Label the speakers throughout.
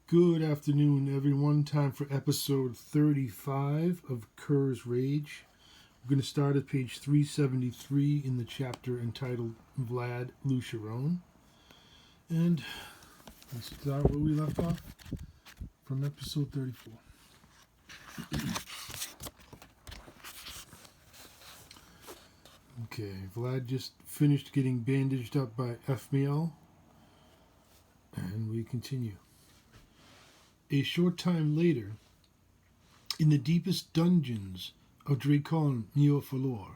Speaker 1: Good afternoon, everyone. Time for episode 35 of Kur's Rage. We're going to start at page 373 in the chapter entitled Vlad Sherroan. And let's start where we left off from episode 34. Okay, Vlad just finished getting bandaged up by Ethmiel, and we continue. A short time later, in the deepest dungeons of Dracon Neofalor,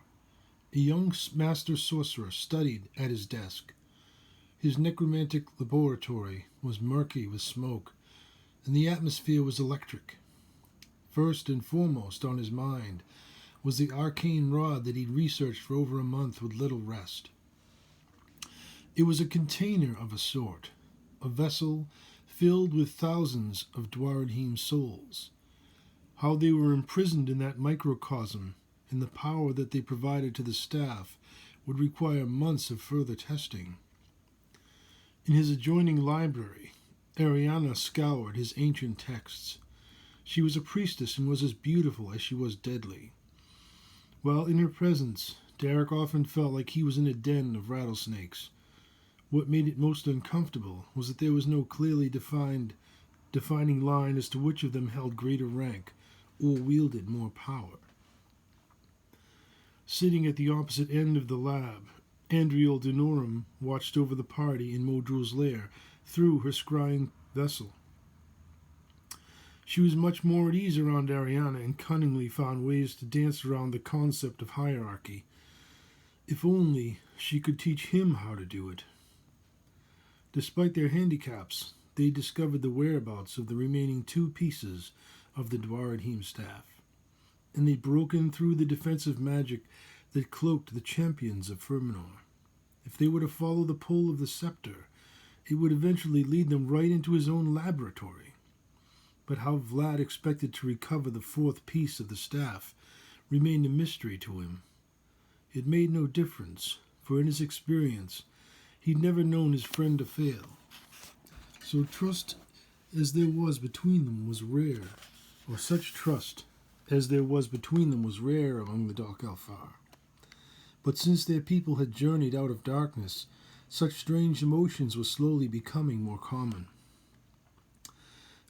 Speaker 1: a young master sorcerer studied at his desk. His necromantic laboratory was murky with smoke, and the atmosphere was electric. First and foremost on his mind was the arcane rod that he'd researched for over a month with little rest. It was a container of a sort, a vessel filled with thousands of Duaredheim souls. How they were imprisoned in that microcosm and the power that they provided to the staff would require months of further testing. In his adjoining library, Ariana scoured his ancient texts. She was a priestess and was as beautiful as she was deadly. While in her presence, Derek often felt like he was in a den of rattlesnakes. What made it most uncomfortable was that there was no clearly defining line as to which of them held greater rank or wielded more power. Sitting at the opposite end of the lab, Andriel Denorum watched over the party in Modrul's lair through her scrying vessel. She was much more at ease around Ariana and cunningly found ways to dance around the concept of hierarchy. If only she could teach him how to do it. Despite their handicaps, they discovered the whereabouts of the remaining two pieces of the Duaredheim staff, and they'd broken through the defensive magic that cloaked the champions of Firminor. If they were to follow the pull of the scepter, it would eventually lead them right into his own laboratory. But how Vlad expected to recover the fourth piece of the staff remained a mystery to him. It made no difference, for in his experience, he'd never known his friend to fail. So trust as there was between them was rare, or such trust as there was between them was rare among the Dark Alfar. But since their people had journeyed out of darkness, such strange emotions were slowly becoming more common.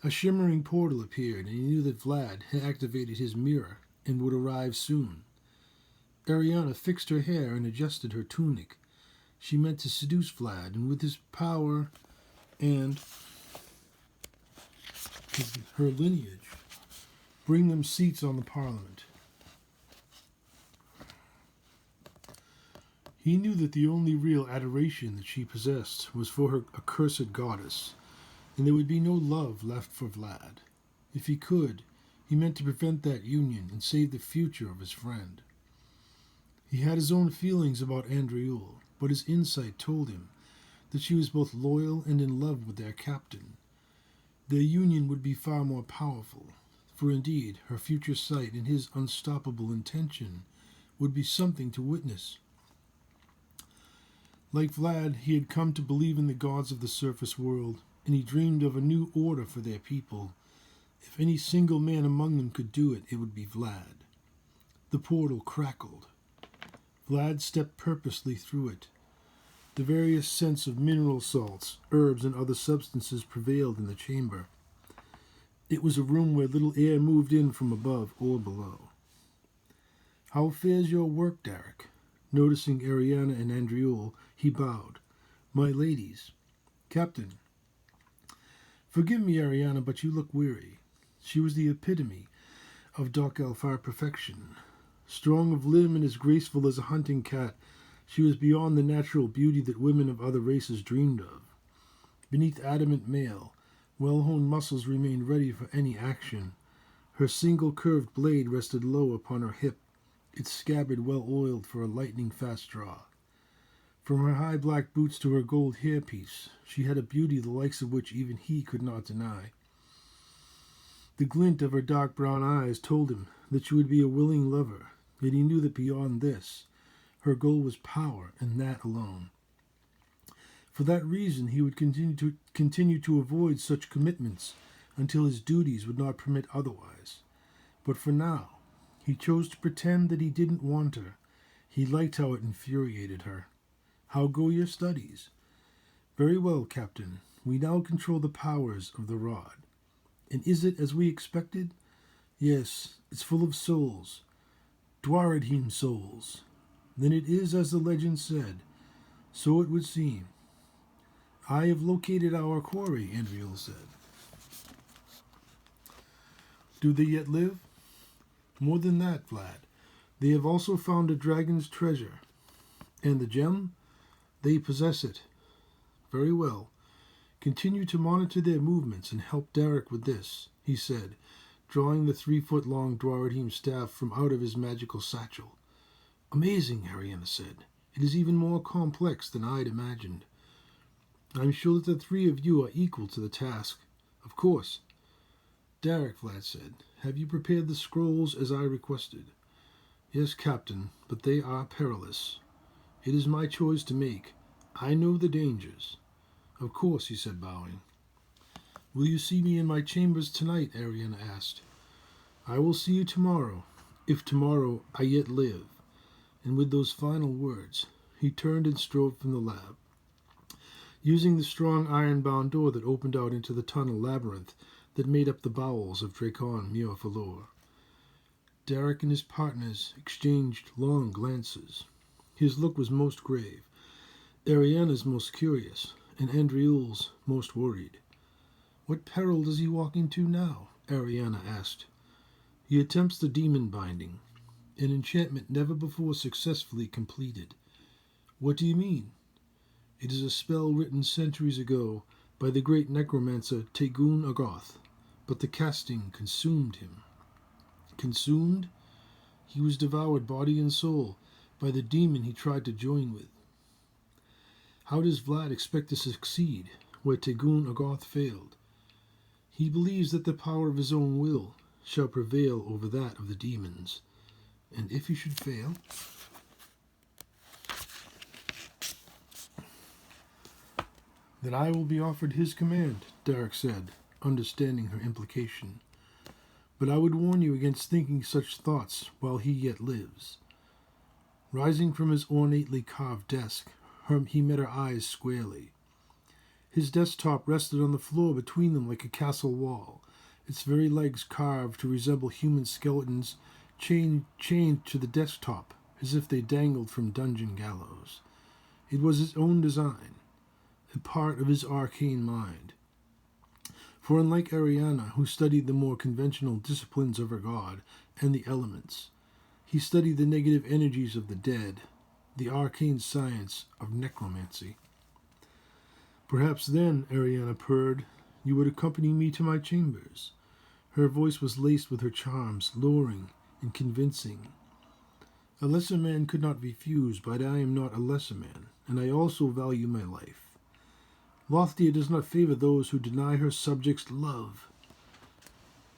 Speaker 1: A shimmering portal appeared, and he knew that Vlad had activated his mirror and would arrive soon. Ariana fixed her hair and adjusted her tunic. She meant to seduce Vlad, and with his power and her lineage, bring them seats on the parliament. He knew that the only real adoration that she possessed was for her accursed goddess, and there would be no love left for Vlad. If he could, he meant to prevent that union and save the future of his friend. He had his own feelings about Andriel, but his insight told him that she was both loyal and in love with their captain. Their union would be far more powerful, for indeed her future sight and his unstoppable intention would be something to witness. Like Vlad, he had come to believe in the gods of the surface world, and he dreamed of a new order for their people. If any single man among them could do it, it would be Vlad. The portal crackled. Vlad stepped purposely through it. The various scents of mineral salts, herbs, and other substances prevailed in the chamber. It was a room where little air moved in from above or below. "How fares your work, Derek?" Noticing Ariana and Andriel, he bowed. "My ladies." "Captain." "Forgive me, Ariana, but you look weary." She was the epitome of Dark Alfar perfection. Strong of limb and as graceful as a hunting cat, she was beyond the natural beauty that women of other races dreamed of. Beneath adamant mail, well-honed muscles remained ready for any action. Her single curved blade rested low upon her hip, its scabbard well oiled for a lightning-fast draw. From her high black boots to her gold hairpiece, she had a beauty the likes of which even he could not deny. The glint of her dark brown eyes told him that she would be a willing lover, yet he knew that beyond this, her goal was power, and that alone. For that reason, he would continue to avoid such commitments until his duties would not permit otherwise. But for now, he chose to pretend that he didn't want her. He liked how it infuriated her. How go your studies? Very well, Captain. We now control the powers of the rod. And is it as we expected? Yes, it's full of souls. Duaredheim souls. Then it is as the legend said. So it would seem. I have located our quarry, Andriel said. Do they yet live? More than that, Vlad. They have also found a dragon's treasure. And the gem? They possess it. Very well. Continue to monitor their movements and help Derek with this, he said, drawing the 3-foot-long Duaredheim staff from out of his magical satchel. Amazing, Ariana said. It is even more complex than I'd imagined. I'm sure that the 3 of you are equal to the task. Of course. Derek, Vlad said, have you prepared the scrolls as I requested? Yes, Captain, but they are perilous. It is my choice to make. I know the dangers. Of course, he said, bowing. Will you see me in my chambers tonight? Ariana asked. I will see you tomorrow, if tomorrow I yet live. And with those final words, he turned and strode from the lab. Using the strong iron-bound door that opened out into the tunnel labyrinth that made up the bowels of Dracon Muir Falor. Derek and his partners exchanged long glances. His look was most grave, Ariana's most curious, and Andriel's most worried. What peril does he walk into now? Ariana asked. He attempts the demon binding, an enchantment never before successfully completed. What do you mean? It is a spell written centuries ago by the great necromancer Tegun Agoth, but the casting consumed him. Consumed? He was devoured body and soul by the demon he tried to join with. How does Vlad expect to succeed where Tegun Agoth failed? He believes that the power of his own will shall prevail over that of the demons. And if he should fail, then I will be offered his command, Derek said, understanding her implication. But I would warn you against thinking such thoughts while he yet lives. Rising from his ornately carved desk, he met her eyes squarely. His desktop rested on the floor between them like a castle wall, its very legs carved to resemble human skeletons chained to the desktop as if they dangled from dungeon gallows. It was his own design, a part of his arcane mind. For unlike Ariana, who studied the more conventional disciplines of her god and the elements, he studied the negative energies of the dead, the arcane science of necromancy. Perhaps then, Ariana purred, you would accompany me to my chambers. Her voice was laced with her charms, luring and convincing. A lesser man could not refuse, but I am not a lesser man, and I also value my life. Lothdia does not favor those who deny her subjects love.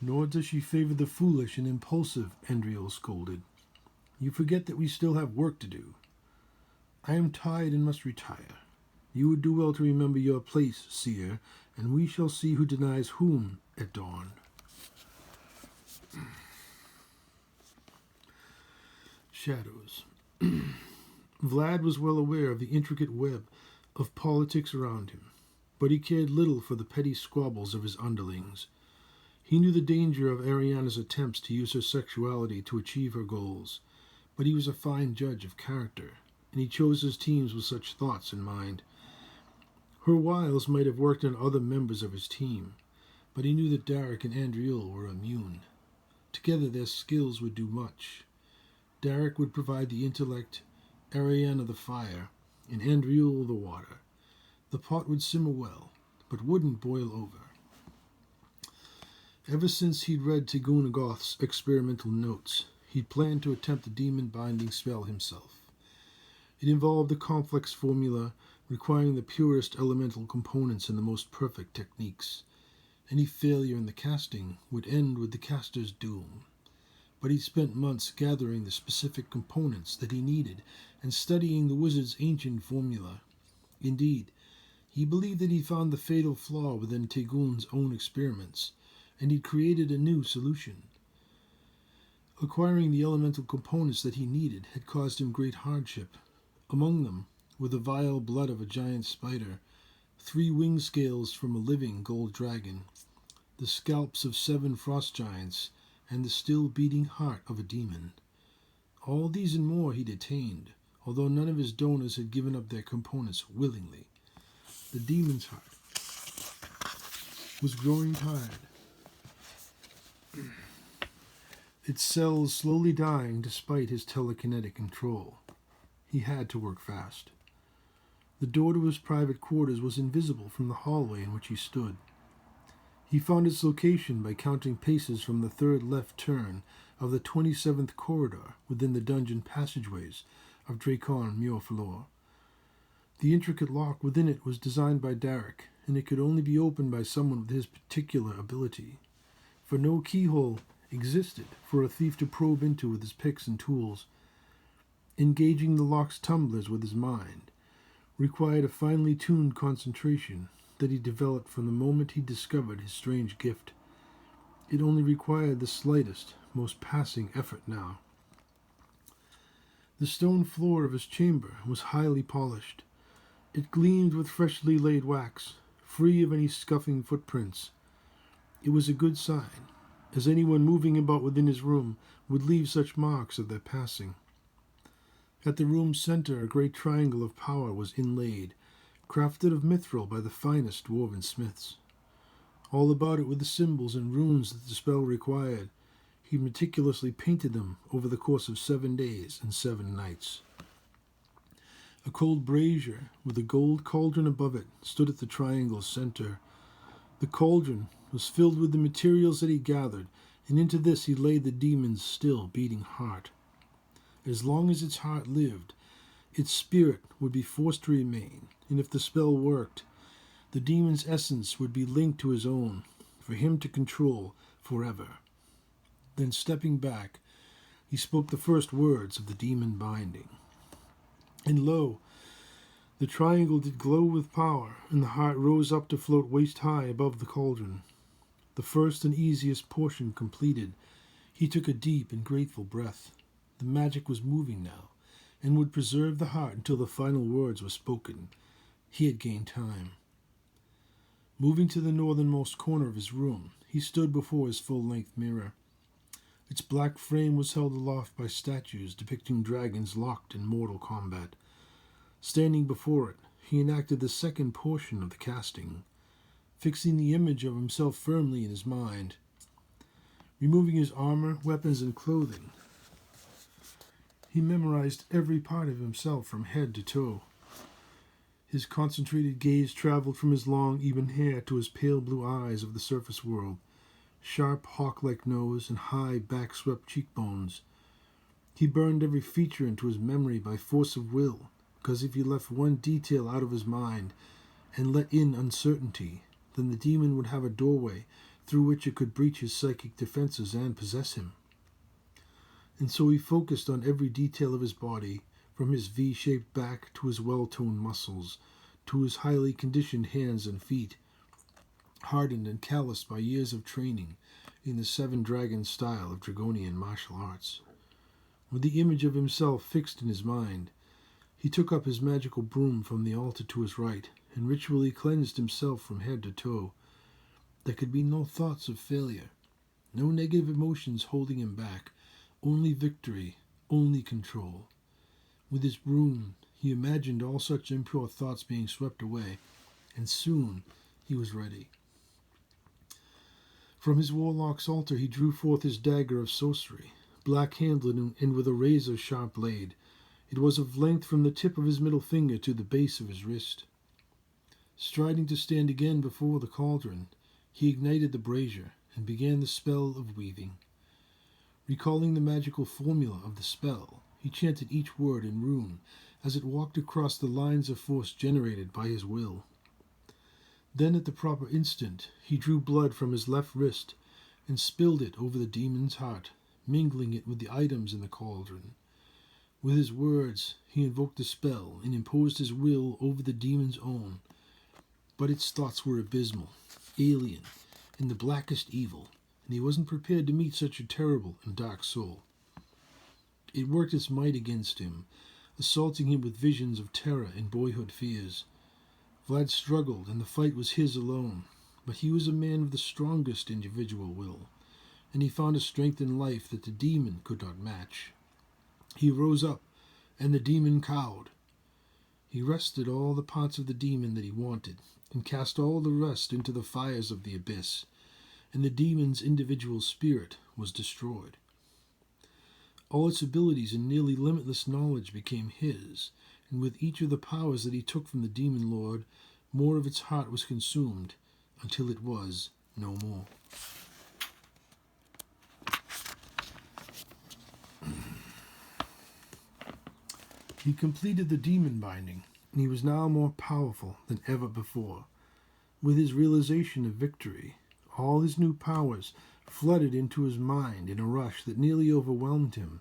Speaker 1: Nor does she favor the foolish and impulsive, Andriel scolded. You forget that we still have work to do. I am tired and must retire. You would do well to remember your place, seer, and we shall see who denies whom at dawn. Shadows. Vlad was well aware of the intricate web of politics around him, but he cared little for the petty squabbles of his underlings. He knew the danger of Ariana's attempts to use her sexuality to achieve her goals, but he was a fine judge of character, and he chose his teams with such thoughts in mind. Her wiles might have worked on other members of his team, but he knew that Derek and Andriel were immune. Together their skills would do much. Derek would provide the intellect, Ariana the fire, and Andriel the water. The pot would simmer well, but wouldn't boil over. Ever since he'd read Tegun Agoth's experimental notes, he'd planned to attempt the demon-binding spell himself. It involved a complex formula requiring the purest elemental components and the most perfect techniques. Any failure in the casting would end with the caster's doom. But he'd spent months gathering the specific components that he needed and studying the wizard's ancient formula. Indeed, he believed that he found the fatal flaw within Tegun's own experiments, and he'd created a new solution. Acquiring the elemental components that he needed had caused him great hardship. Among them were the vile blood of a giant spider, 3 wing scales from a living gold dragon, the scalps of 7 frost giants, and the still beating heart of a demon. All these and more he'd attained, although none of his donors had given up their components willingly. The demon's heart was growing tired, its cells slowly dying despite his telekinetic control. He had to work fast. The door to his private quarters was invisible from the hallway in which he stood. He found its location by counting paces from the 3rd left turn of the 27th corridor within the dungeon passageways of Dracon Muirflor. The intricate lock within it was designed by Derek, and it could only be opened by someone with his particular ability, for no keyhole existed for a thief to probe into with his picks and tools. Engaging the lock's tumblers with his mind required a finely tuned concentration that he developed from the moment he discovered his strange gift. It only required the slightest, most passing effort now. The stone floor of his chamber was highly polished. It gleamed with freshly laid wax, free of any scuffing footprints. It was a good sign, as anyone moving about within his room would leave such marks of their passing. At the room's center, a great triangle of power was inlaid, crafted of mithril by the finest dwarven smiths. All about it were the symbols and runes that the spell required. He meticulously painted them over the course of 7 days and 7 nights. A cold brazier with a gold cauldron above it stood at the triangle's center. The cauldron was filled with the materials that he gathered, and into this he laid the demon's still beating heart. As long as its heart lived, its spirit would be forced to remain, and if the spell worked, the demon's essence would be linked to his own, for him to control forever. Then, stepping back, he spoke the first words of the demon binding. And lo, the triangle did glow with power, and the heart rose up to float waist-high above the cauldron. The first and easiest portion completed, he took a deep and grateful breath. The magic was moving now, and would preserve the heart until the final words were spoken. He had gained time. Moving to the northernmost corner of his room, he stood before his full-length mirror. Its black frame was held aloft by statues depicting dragons locked in mortal combat. Standing before it, he enacted the second portion of the casting, fixing the image of himself firmly in his mind. Removing his armor, weapons, and clothing, he memorized every part of himself from head to toe. His concentrated gaze traveled from his long, even hair to his pale blue eyes of the surface world, sharp hawk-like nose and high, back-swept cheekbones. He burned every feature into his memory by force of will, because if he left one detail out of his mind and let in uncertainty, then the demon would have a doorway through which it could breach his psychic defenses and possess him. And so he focused on every detail of his body, from his V-shaped back to his well-toned muscles, to his highly conditioned hands and feet, hardened and calloused by years of training in the 7 Dragon style of Dragonian martial arts. With the image of himself fixed in his mind, he took up his magical broom from the altar to his right and ritually cleansed himself from head to toe. There could be no thoughts of failure, no negative emotions holding him back, only victory, only control. With his broom, he imagined all such impure thoughts being swept away, and soon he was ready. From his warlock's altar he drew forth his dagger of sorcery, black-handled and with a razor-sharp blade. It was of length from the tip of his middle finger to the base of his wrist. Striding to stand again before the cauldron, he ignited the brazier and began the spell of weaving. Recalling the magical formula of the spell, he chanted each word in rune as it walked across the lines of force generated by his will. Then at the proper instant, he drew blood from his left wrist and spilled it over the demon's heart, mingling it with the items in the cauldron. With his words, he invoked the spell and imposed his will over the demon's own. But its thoughts were abysmal, alien, and the blackest evil, and he wasn't prepared to meet such a terrible and dark soul. It worked its might against him, assaulting him with visions of terror and boyhood fears. Vlad struggled, and the fight was his alone, but he was a man of the strongest individual will, and he found a strength in life that the demon could not match. He rose up, and the demon cowed. He wrested all the parts of the demon that he wanted, and cast all the rest into the fires of the abyss, and the demon's individual spirit was destroyed. All its abilities and nearly limitless knowledge became his, and with each of the powers that he took from the demon lord, more of its heart was consumed, until it was no more. He completed the demon binding, and he was now more powerful than ever before. With his realization of victory, all his new powers flooded into his mind in a rush that nearly overwhelmed him.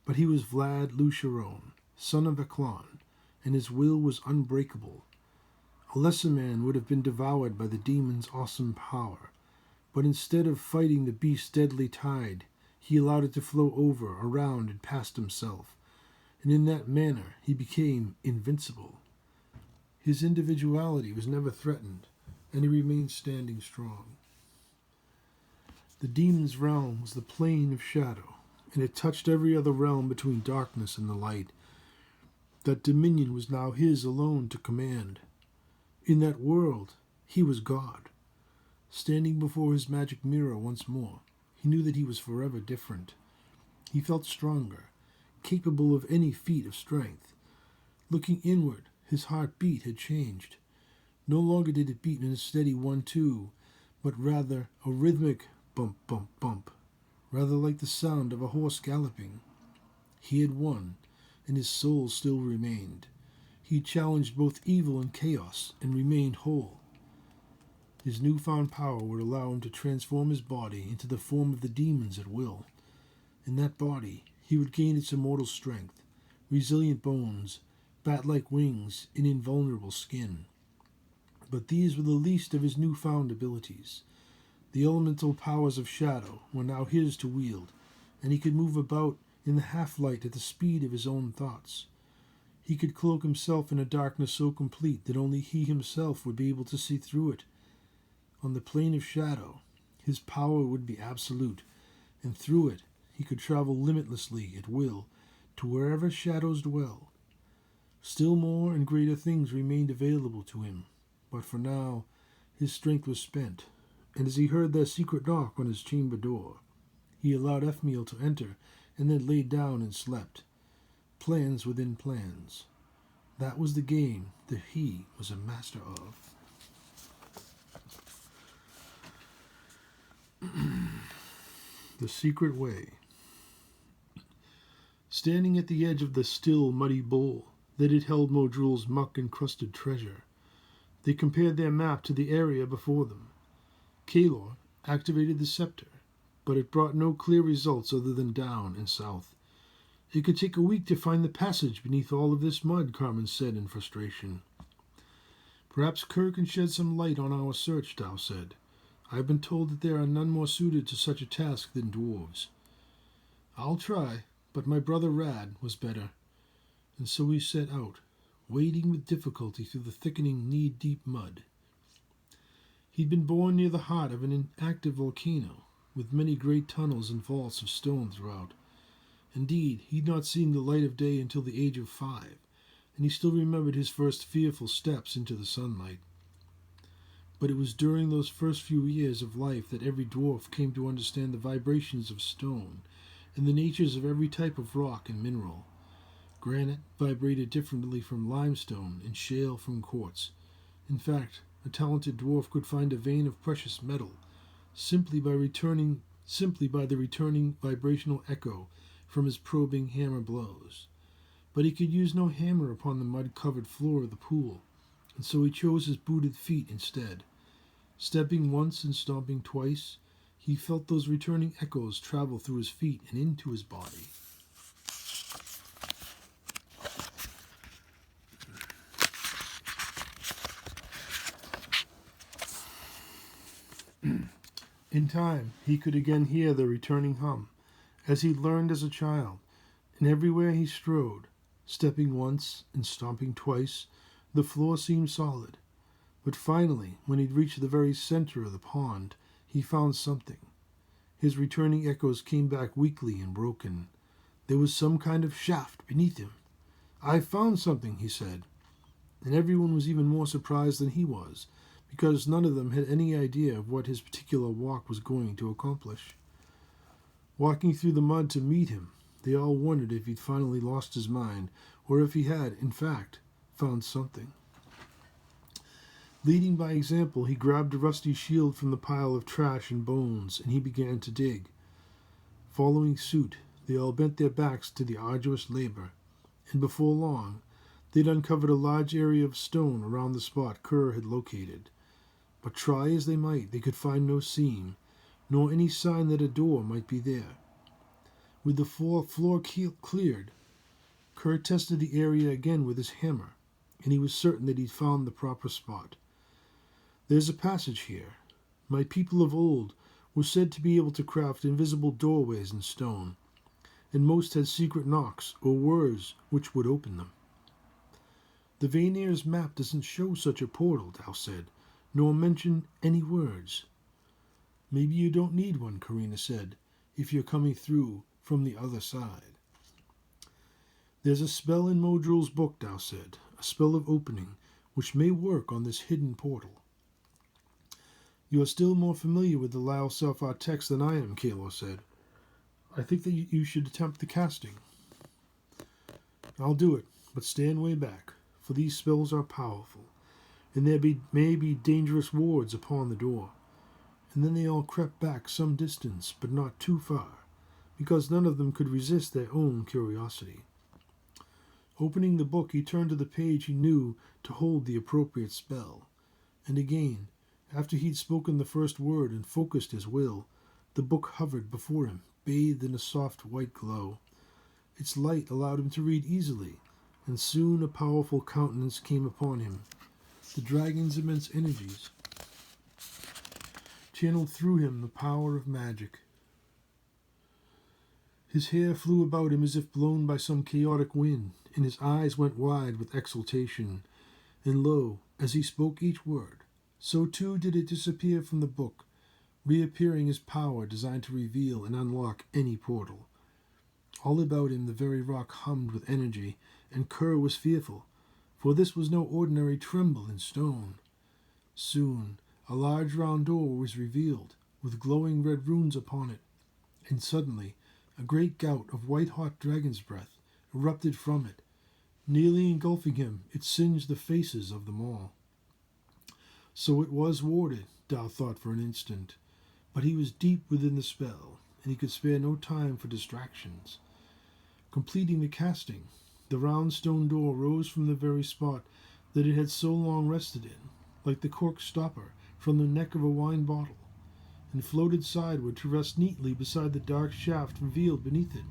Speaker 1: But he was Vlad Sherroan, son of Arcane, and his will was unbreakable. A lesser man would have been devoured by the demon's awesome power, but instead of fighting the beast's deadly tide, he allowed it to flow over, around, and past himself, and in that manner he became invincible. His individuality was never threatened, and he remained standing strong. The demon's realm was the plane of shadow, and it touched every other realm between darkness and the light. That dominion was now his alone to command. In that world, he was God. Standing before his magic mirror once more, he knew that he was forever different. He felt stronger, capable of any feat of strength. Looking inward, his heartbeat had changed. No longer did it beat in a steady 1-2, but rather a rhythmic bump, bump, bump, rather like the sound of a horse galloping. He had won, and his soul still remained. He challenged both evil and chaos, and remained whole. His newfound power would allow him to transform his body into the form of the demons at will. In that body, he would gain its immortal strength, resilient bones, bat-like wings, and invulnerable skin. But these were the least of his newfound abilities. The elemental powers of shadow were now his to wield, and he could move about in the half-light at the speed of his own thoughts. He could cloak himself in a darkness so complete that only he himself would be able to see through it. On the plane of shadow, his power would be absolute, and through it he could travel limitlessly at will to wherever shadows dwell. Still more and greater things remained available to him, but for now his strength was spent, and as he heard their secret knock on his chamber door, he allowed Ethmiel to enter and then laid down and slept. Plans within plans. That was the game that he was a master of. The secret way. Standing at the edge of the still, muddy bowl that had held Modrul's muck-encrusted treasure, they compared their map to the area before them. Kalor activated the scepter, but it brought no clear results other than down and south. It could take a week to find the passage beneath all of this mud, Carmen said in frustration. Perhaps Kur can shed some light on our search, Tao said. I have been told that there are none more suited to such a task than dwarves. I'll try, but my brother Rad was better. And so we set out, wading with difficulty through the thickening knee-deep mud. He'd been born near the heart of an inactive volcano, with many great tunnels and vaults of stone throughout. Indeed, he'd not seen the light of day until the age of 5, and he still remembered his first fearful steps into the sunlight. But it was during those first few years of life that every dwarf came to understand the vibrations of stone and the natures of every type of rock and mineral. Granite vibrated differently from limestone and shale from quartz. In fact, a talented dwarf could find a vein of precious metal simply by the returning vibrational echo from his probing hammer blows. But he could use no hammer upon the mud-covered floor of the pool, and so he chose his booted feet instead. Stepping once and stomping twice, he felt those returning echoes travel through his feet and into his body. In time, he could again hear the returning hum, as he'd learned as a child, and everywhere he strode, stepping once and stomping twice, the floor seemed solid. But finally, when he'd reached the very center of the pond, he found something. His returning echoes came back weakly and broken. There was some kind of shaft beneath him. "I found something," he said, and everyone was even more surprised than he was, because none of them had any idea of what his particular walk was going to accomplish. Walking through the mud to meet him, they all wondered if he'd finally lost his mind, or if he had, in fact, found something. Leading by example, he grabbed a rusty shield from the pile of trash and bones, and he began to dig. Following suit, they all bent their backs to the arduous labor, and before long, they'd uncovered a large area of stone around the spot Kur had located. But try as they might, they could find no seam, nor any sign that a door might be there. With the floor cleared, Kur tested the area again with his hammer, and he was certain that he'd found the proper spot. "There's a passage here. My people of old were said to be able to craft invisible doorways in stone, and most had secret knocks or words which would open them." "The Vanir's map doesn't show such a portal," Dal said, "nor mention any words." "Maybe you don't need one," Karina said, "if you're coming through from the other side." "There's a spell in Modril's book," Dal said, "a spell of opening, which may work on this hidden portal." "You are still more familiar with the Lao Selfar text than I am," Kalor said. "I think that you should attempt the casting." "I'll do it, but stand way back, for these spells are powerful, and there may be dangerous wards upon the door." And then they all crept back some distance, but not too far, because none of them could resist their own curiosity. Opening the book, he turned to the page he knew to hold the appropriate spell, and again, after he'd spoken the first word and focused his will, the book hovered before him, bathed in a soft white glow. Its light allowed him to read easily, and soon a powerful countenance came upon him. The dragon's immense energies channeled through him the power of magic. His hair flew about him as if blown by some chaotic wind, and his eyes went wide with exultation. And lo, as he spoke each word, so too did it disappear from the book, reappearing as power designed to reveal and unlock any portal. All about him the very rock hummed with energy, and Kur was fearful, for this was no ordinary tremble in stone. Soon a large round door was revealed, with glowing red runes upon it, and suddenly a great gout of white-hot dragon's breath erupted from it. Nearly engulfing him, it singed the faces of them all. So it was warded, Dal thought for an instant, but he was deep within the spell, and he could spare no time for distractions. Completing the casting, the round stone door rose from the very spot that it had so long rested in, like the cork stopper from the neck of a wine bottle, and floated sideward to rest neatly beside the dark shaft revealed beneath it.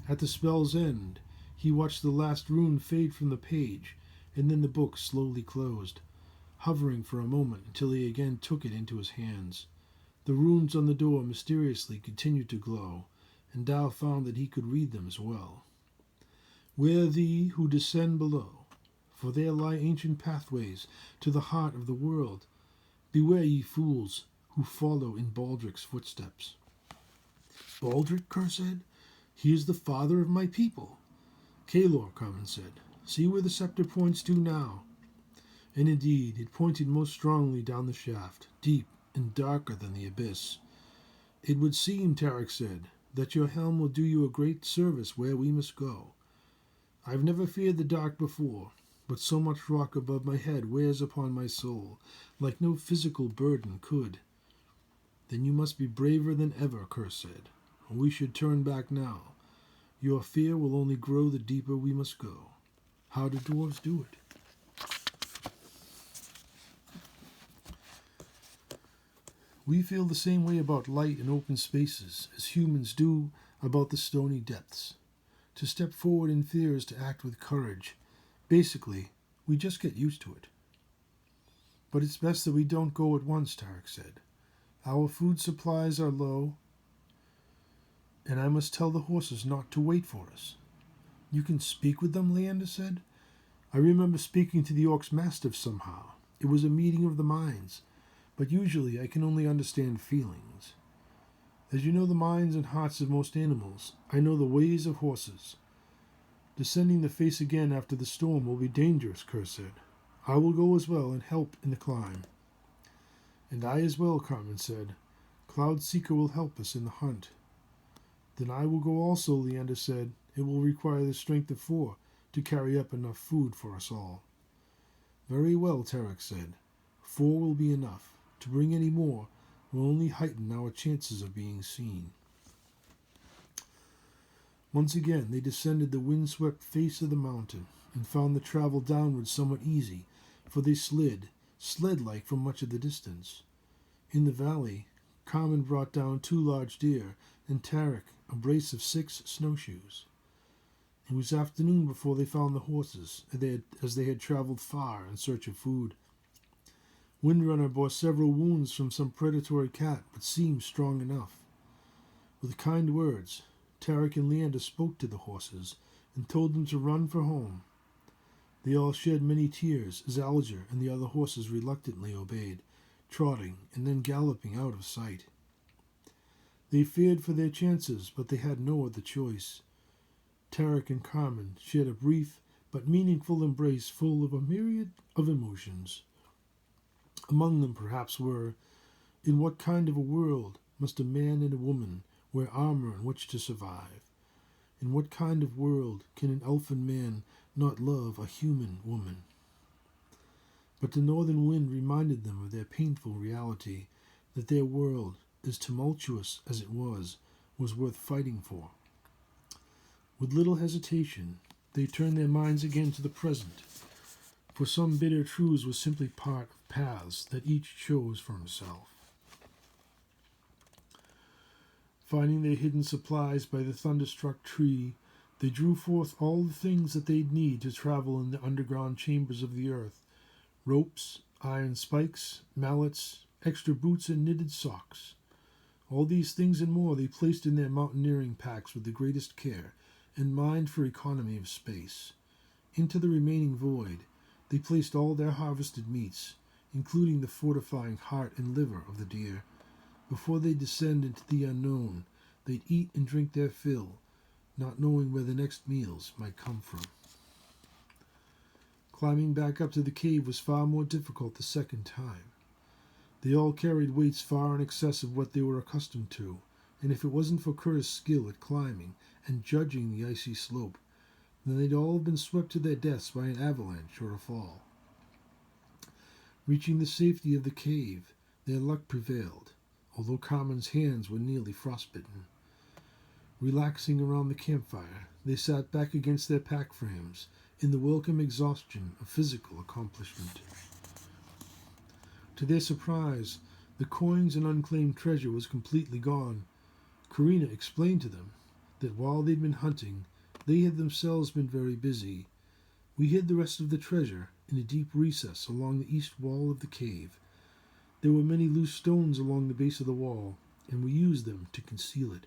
Speaker 1: At the spell's end, he watched the last rune fade from the page, and then the book slowly closed, hovering for a moment until he again took it into his hands. The runes on the door mysteriously continued to glow, and Dal found that he could read them as well. "Ware thee who descend below, for there lie ancient pathways to the heart of the world. Beware ye fools who follow in Baldric's footsteps." "Baldric," Kur said. "He is the father of my people." "Kalor," Carmen said. "See where the scepter points to now." And indeed, it pointed most strongly down the shaft, deep and darker than the abyss. "It would seem," Tarek said, "that your helm will do you a great service where we must go. I've never feared the dark before, but so much rock above my head wears upon my soul, like no physical burden could." "Then you must be braver than ever," Kur said, "or we should turn back now. Your fear will only grow the deeper we must go. How do dwarves do it?" "We feel the same way about light and open spaces as humans do about the stony depths. To step forward in fear is to act with courage. Basically, we just get used to it." "But it's best that we don't go at once," Tarek said. Our food supplies are low, and I must tell the horses not to wait for us." "You can speak with them?" Leander said. "I remember speaking to the Orc's mastiff somehow. It was a meeting of the minds, but usually I can only understand feelings. As you know the minds and hearts of most animals, I know the ways of horses. Descending the face again after the storm will be dangerous," Kur said. "I will go as well and help in the climb." "And I as well," Carmen said. "Cloud Seeker will help us in the hunt." "Then I will go also," Leander said. "It will require the strength of 4 to carry up enough food for us all." "Very well," Tarek said. 4 will be enough. To bring any more will only heighten our chances of being seen." Once again they descended the windswept face of the mountain and found the travel downward somewhat easy, for they sled-like for much of the distance. In the valley, Carmen brought down 2 large deer, and Tarek a brace of 6 snowshoes. It was afternoon before they found the horses, as they had traveled far in search of food. Windrunner bore several wounds from some predatory cat, but seemed strong enough. With kind words, Tarek and Leander spoke to the horses and told them to run for home. They all shed many tears as Alger and the other horses reluctantly obeyed, trotting and then galloping out of sight. They feared for their chances, but they had no other choice. Tarek and Carmen shared a brief but meaningful embrace full of a myriad of emotions. Among them perhaps were, in what kind of a world must a man and a woman wear armor in which to survive? In what kind of world can an elfin man not love a human woman? But the northern wind reminded them of their painful reality, that their world, as tumultuous as it was worth fighting for. With little hesitation, they turned their minds again to the present, for some bitter truths were simply part of paths that each chose for himself. Finding their hidden supplies by the thunderstruck tree, they drew forth all the things that they'd need to travel in the underground chambers of the earth: ropes, iron spikes, mallets, extra boots, and knitted socks. All these things and more they placed in their mountaineering packs with the greatest care, and mined for economy of space. Into the remaining void they placed all their harvested meats, including the fortifying heart and liver of the deer. Before they descend into the unknown, they'd eat and drink their fill, not knowing where the next meals might come from. Climbing back up to the cave was far more difficult the second time. They all carried weights far in excess of what they were accustomed to, and if it wasn't for Kur's skill at climbing and judging the icy slope, then they'd all have been swept to their deaths by an avalanche or a fall. Reaching the safety of the cave, their luck prevailed, although Carmen's hands were nearly frostbitten. Relaxing around the campfire, they sat back against their pack frames in the welcome exhaustion of physical accomplishment. To their surprise, the coins and unclaimed treasure was completely gone. Karina explained to them that while they'd been hunting, they had themselves been very busy. "We hid the rest of the treasure in a deep recess along the east wall of the cave. There were many loose stones along the base of the wall, and we used them to conceal it."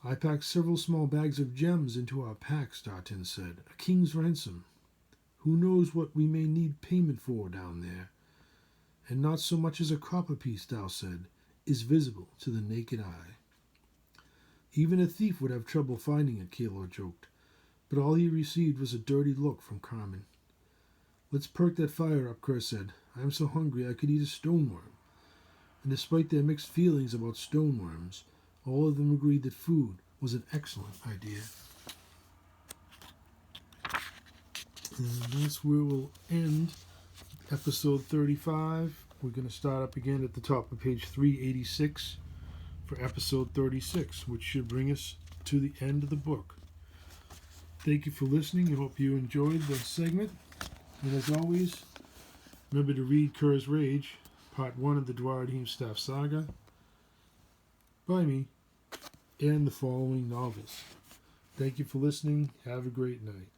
Speaker 1: "I packed several small bags of gems into our packs," Dartin said. "A king's ransom. Who knows what we may need payment for down there?" "And not so much as a copper piece," Dow said, "is visible to the naked eye." "Even a thief would have trouble finding it," Kalor joked, but all he received was a dirty look from Carmen. "Let's perk that fire up," Kur said. "I'm so hungry I could eat a stoneworm." And despite their mixed feelings about stoneworms, all of them agreed that food was an excellent idea. And that's where we'll end episode 35. We're going to start up again at the top of page 386 for episode 36, which should bring us to the end of the book. Thank you for listening. I hope you enjoyed the segment. And as always, remember to read Rads Rage, part 1 of the Duaredheim Staff Saga by me, and the following novels. Thank you for listening. Have a great night.